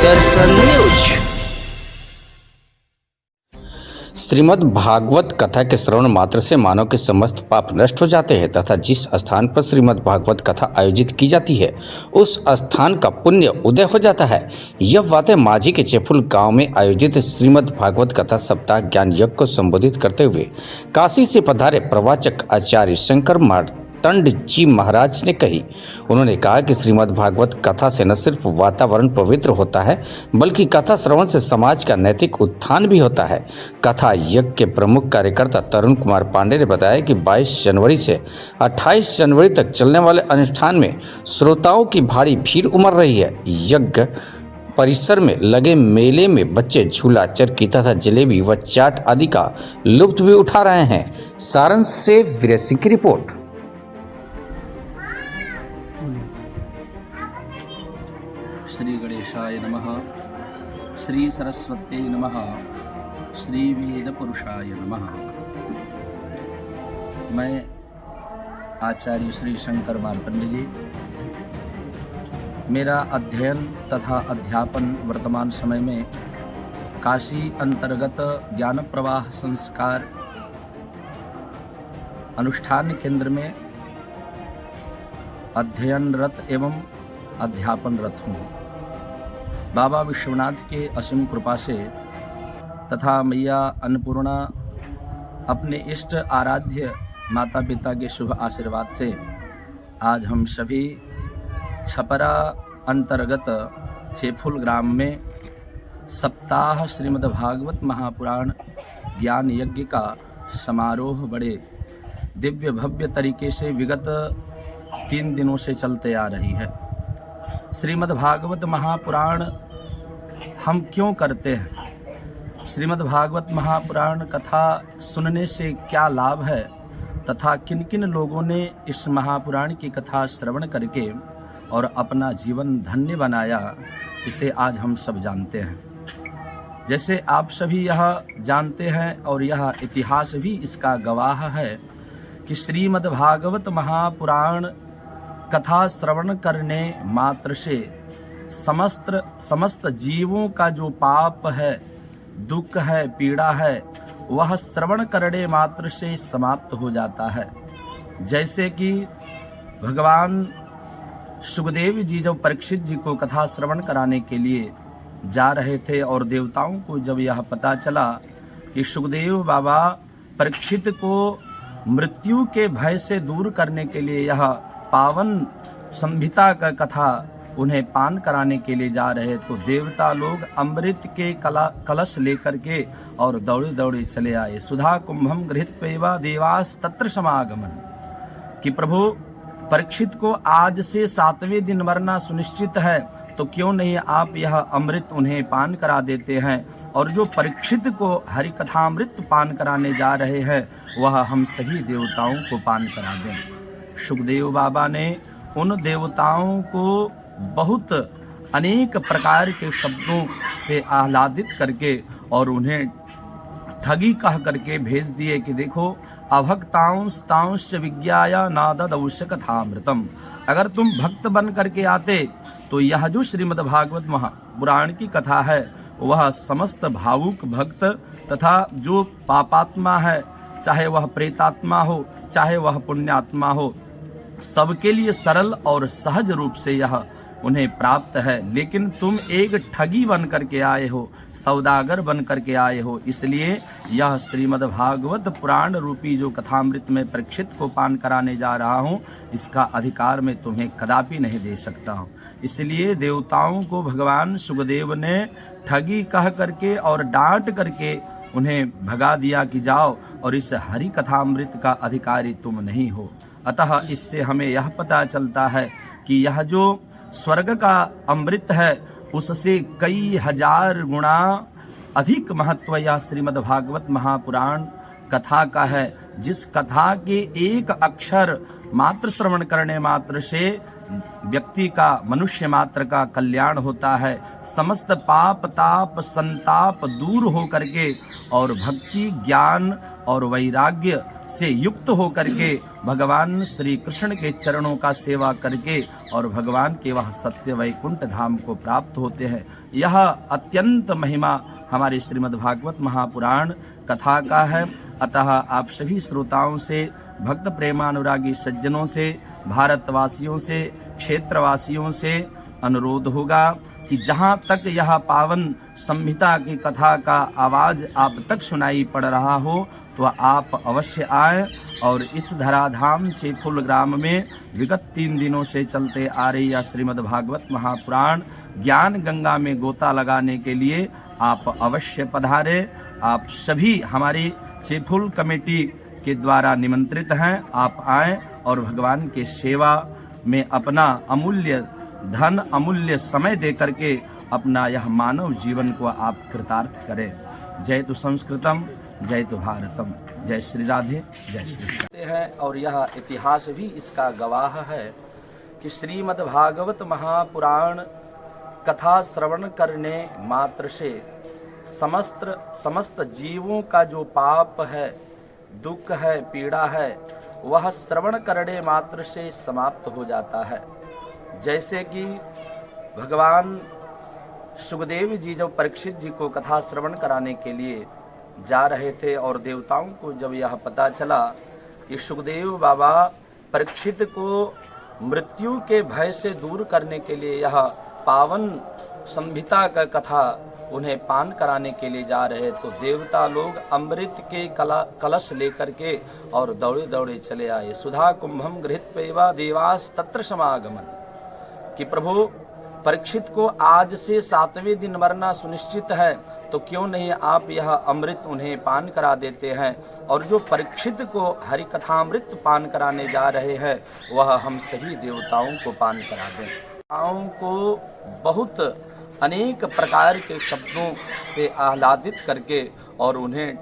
दर्शन news. Shrimad Bhagavat कथा के श्रवण मात्र से मानव के समस्त पाप नष्ट हो जाते हैं तथा जिस स्थान पर श्रीमद् भागवत कथा आयोजित की जाती है उस स्थान का पुण्य उदय हो जाता है। यह बातें माझी के चेफुल गांव में आयोजित श्रीमद् भागवत कथा सप्ताह ज्ञान यज्ञ को संबोधित करते हुए काशी से पधारे प्रवाचक आचार्य शंकर मार्तंड जी महाराज ने कही। उन्होंने कहा कि श्रीमद् भागवत कथा से न सिर्फ वातावरण पवित्र होता है बल्कि कथा श्रवण से समाज का नैतिक उत्थान भी होता है। कथा यज्ञ के प्रमुख कार्यकर्ता तरुण कुमार पांडे ने बताया कि 22 जनवरी से 28 जनवरी तक चलने वाले अनुष्ठान में श्रोताओं की भारी भीड़ उमड़ रही है। यज्ञ परिसर में लगे मेले में बच्चे झूला, चरखी तथा जलेबी व चाट आदि का लुत्फ भी उठा रहे हैं। सारंग से वीर सिंह की रिपोर्ट। श्री गणेशाय नमः, श्री सरस्वत्यै नमः, श्री वेद पुरुषाय नमः। मैं आचार्य श्री शंकर मार्तंड जी, मेरा अध्ययन तथा अध्यापन वर्तमान समय में काशी अंतर्गत ज्ञान प्रवाह संस्कार अनुष्ठान केंद्र में अध्ययनरत एवं अध्यापनरत हूँ। बाबा विश्वनाथ के असीम कृपा से तथा मैया अन्नपूर्णा अपने इष्ट आराध्य माता पिता के शुभ आशीर्वाद से आज हम सभी छपरा अंतर्गत चेफुल ग्राम में सप्ताह श्रीमद् भागवत महापुराण ज्ञान यज्ञ का समारोह बड़े दिव्य भव्य तरीके से विगत 3 दिनों से चलते आ रही है। श्रीमद् भागवत महापुराण हम क्यों करते हैं, श्रीमद् भागवत महापुराण कथा सुनने से क्या लाभ है तथा किन किन लोगों ने इस महापुराण की कथा श्रवण करके और अपना जीवन धन्य बनाया, इसे आज हम सब जानते हैं। जैसे आप सभी यह जानते हैं और यह इतिहास भी इसका गवाह है कि श्रीमद् भागवत महापुराण कथा श्रवण करने मात्र से समस्त जीवों का जो पाप है, दुख है, पीड़ा है, वह श्रवण करने मात्र से समाप्त हो जाता है। जैसे कि भगवान सुखदेव जी जब परीक्षित जी को कथा श्रवण कराने के लिए जा रहे थे और देवताओं को जब यह पता चला कि सुखदेव बाबा परीक्षित को मृत्यु के भय से दूर करने के लिए यह पावन संहिता का कथा उन्हें पान कराने के लिए जा रहे, तो देवता लोग अमृत के कलश लेकर के और दौड़े दौड़े चले आए। सुधा कुंभम गृहीत्वैव देवास तत्र समागमन, कि प्रभु परीक्षित को आज से 7वें दिन मरना सुनिश्चित है, तो क्यों नहीं आप यह अमृत उन्हें पान करा देते हैं, और जो परीक्षित को हरि कथामृत पान कराने जा रहे हैं वह हम सभी देवताओं को पान करा दें। सुखदेव बाबा ने उन देवताओं को बहुत अनेक प्रकार के शब्दों से आह्लादित करके और उन्हें ठगी कह करके भेज दिए कि देखो अभक्तांश तांश विज्ञाया नाददौश कथामृतम, अगर तुम भक्त बन करके आते तो यह जो श्रीमद् भागवत महापुराण की कथा है वह समस्त भावुक भक्त तथा जो पापात्मा है, चाहे वह प्रेतात्मा हो चाहे वह पुण्यात्मा हो, सबके लिए सरल और सहज रूप से यह उन्हें प्राप्त है। लेकिन तुम एक ठगी बन करके आए हो, सौदागर बन करके आए हो, इसलिए यह श्रीमद् भागवत पुराण रूपी जो कथामृत में परीक्षित को पान कराने जा रहा हूँ, इसका अधिकार मैं तुम्हें कदापि नहीं दे सकता हूँ। इसलिए देवताओं को भगवान सुखदेव ने ठगी कह करके और डांट करके उन्हें भगा दिया कि जाओ और इस हरि कथामृत का अधिकारी तुम नहीं हो। अतः इससे हमें यह पता चलता है कि यह जो स्वर्ग का अमृत है उससे कई हजार गुना अधिक महत्व यह श्रीमद् भागवत महापुराण कथा का है, जिस कथा के एक अक्षर मात्र श्रवण करने मात्र से व्यक्ति का, मनुष्य मात्र का कल्याण होता है। समस्त पाप ताप संताप दूर हो करके और भक्ति ज्ञान और वैराग्य से युक्त होकर के भगवान श्री कृष्ण के चरणों का सेवा करके और भगवान के वह सत्य वैकुंठ धाम को प्राप्त होते हैं। यह अत्यंत महिमा हमारे श्रीमद् भागवत महापुराण कथा का है। अतः आप सभी श्रोताओं से, भक्त प्रेमानुरागी सज्जनों से, भारतवासियों से, क्षेत्रवासियों से अनुरोध होगा कि जहाँ तक यह पावन संहिता की कथा का आवाज आप तक सुनाई पड़ रहा हो तो आप अवश्य आएं और इस धराधाम चेफुल ग्राम में विगत 3 दिनों से चलते आ रही यह श्रीमद् भागवत महापुराण ज्ञान गंगा में गोता लगाने के लिए आप अवश्य पधारें। आप सभी हमारी चेफुल कमेटी के द्वारा निमंत्रित हैं। आप आएं और भगवान के सेवा में अपना अमूल्य धन, अमूल्य समय दे करके अपना यह मानव जीवन को आप कृतार्थ करें। जय तो संस्कृतम, जय तो भारतम, जय श्री राधे, जय श्री हैं। और यह इतिहास भी इसका गवाह है कि श्रीमद् भागवत महापुराण कथा श्रवण करने मात्र से समस्त जीवों का जो पाप है, दुख है, पीड़ा है, वह श्रवण करने मात्र से समाप्त हो जाता है। जैसे कि भगवान सुखदेव जी जब परीक्षित जी को कथा श्रवण कराने के लिए जा रहे थे और देवताओं को जब यह पता चला कि सुखदेव बाबा परीक्षित को मृत्यु के भय से दूर करने के लिए यह पावन संहिता का कथा उन्हें पान कराने के लिए जा रहे, तो देवता लोग अमृत के कलश लेकर के और दौड़े दौड़े चले आए। सुधा कुंभम गृहीत्वैवा देवास तत्र समागमन, कि प्रभु परीक्षित को आज से 7वें दिन मरना सुनिश्चित है, तो क्यों नहीं आप यह अमृत उन्हें पान करा देते हैं। और जो परीक्षित को हरि कथामृत पान कराने जा रहे हैं वह हम सभी देवताओं को पान करा दें। देवताओं को बहुत अनेक प्रकार के शब्दों से आह्लादित करके और उन्हें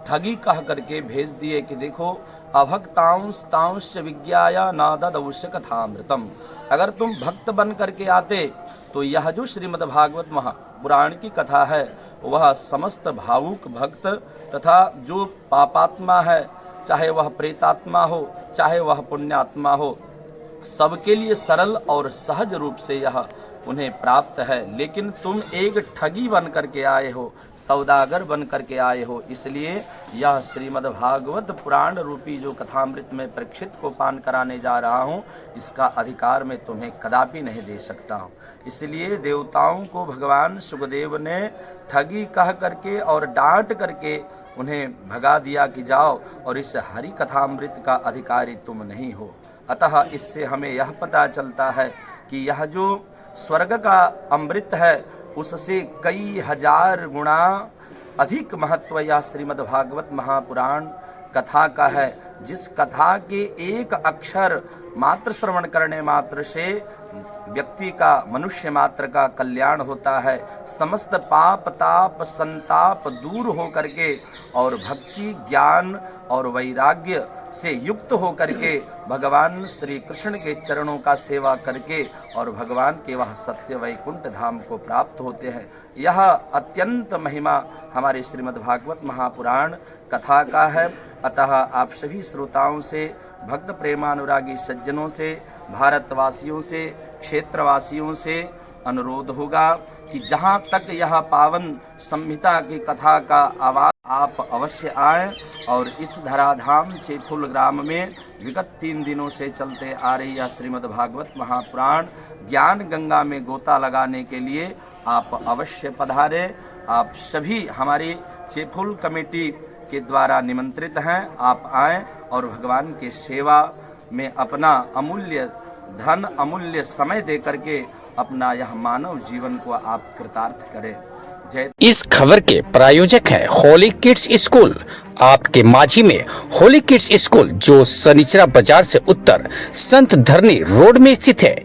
ठगी कह करके भेज दिए कि देखो अभक्तांश तांश विज्ञाया नाददौष्य कथामृतम, अगर तुम भक्त बन करके आते तो यह जो श्रीमद् भागवत महापुराण की कथा है वह समस्त भावुक भक्त तथा जो पापात्मा है, चाहे वह प्रेतात्मा हो चाहे वह पुण्यात्मा हो, सबके लिए सरल और सहज रूप से यह उन्हें प्राप्त है। लेकिन तुम एक ठगी बन करके आए हो, सौदागर बन करके आए हो, इसलिए यह श्रीमद् भागवत पुराण रूपी जो कथामृत में परीक्षित को पान कराने जा रहा हूँ, इसका अधिकार मैं तुम्हें कदापि नहीं दे सकता हूँ। इसलिए देवताओं को भगवान सुखदेव ने ठगी कह करके और डांट करके उन्हें भगा दिया कि जाओ और इस हरि कथामृत का अधिकारी तुम नहीं हो। अतः इससे हमें यह पता चलता है कि यह जो स्वर्ग का अमृत है उससे कई हजार गुना अधिक महत्व यह श्रीमद् भागवत महापुराण कथा का है, जिस कथा के एक अक्षर मात्र श्रवण करने मात्र से व्यक्ति का, मनुष्य मात्र का कल्याण होता है। समस्त पाप ताप संताप दूर हो करके और भक्ति ज्ञान और वैराग्य से युक्त हो करके भगवान श्री कृष्ण के चरणों का सेवा करके और भगवान के वह सत्य वैकुंठ धाम को प्राप्त होते हैं। यह अत्यंत महिमा हमारे श्रीमद् भागवत महापुराण कथा का है। अतः आप सभी श्रोताओं से, भक्त प्रेमानुरागी सज्जनों से, भारतवासियों से, क्षेत्रवासियों से अनुरोध होगा कि जहाँ तक यह पावन संहिता की कथा का आवाज आप अवश्य आएं और इस धराधाम चेफुल ग्राम में विगत 3 दिनों से चलते आ रही यह श्रीमद् भागवत महापुराण ज्ञान गंगा में गोता लगाने के लिए आप अवश्य पधारें। आप सभी हमारी चेफुल कमेटी के द्वारा निमंत्रित हैं। आप आएं और भगवान के सेवा में अपना अमूल्य धन, अमूल्य समय दे करके अपना यह मानव जीवन को आप कृतार्थ करें। जय। इस खबर के प्रायोजक हैं होली किड्स स्कूल। आपके माझी में होली किड्स स्कूल जो सनिचरा बाजार से उत्तर संत धरनी रोड में स्थित है।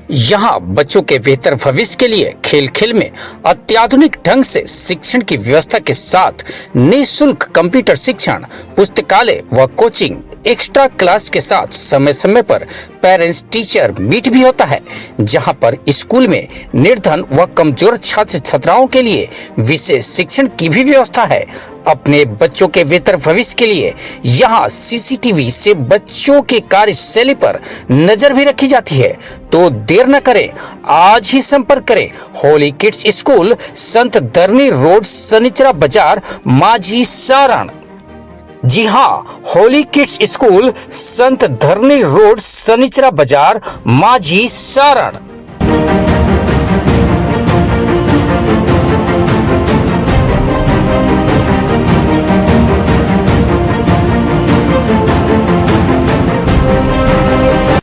यहाँ बच्चों के बेहतर भविष्य के लिए खेल खेल में अत्याधुनिक ढंग से शिक्षण की व्यवस्था के साथ निःशुल्क कंप्यूटर शिक्षण, पुस्तकालय व कोचिंग एक्स्ट्रा क्लास के साथ समय समय पर पेरेंट्स टीचर मीट भी होता है, जहां पर स्कूल में निर्धन व कमजोर छात्र छात्राओं के लिए विशेष शिक्षण की भी व्यवस्था है। अपने बच्चों के बेहतर भविष्य के लिए यहां सीसीटीवी से बच्चों के कार्यशैली पर नजर भी रखी जाती है। तो देर न करें, आज ही संपर्क करें होली किड्स स्कूल, संत धरनी रोड, सनिचरा बाजार, माझी सारण। जी हाँ, होली किड्स स्कूल, संत धरनी रोड, सनिचरा बाजार, माझी सारण।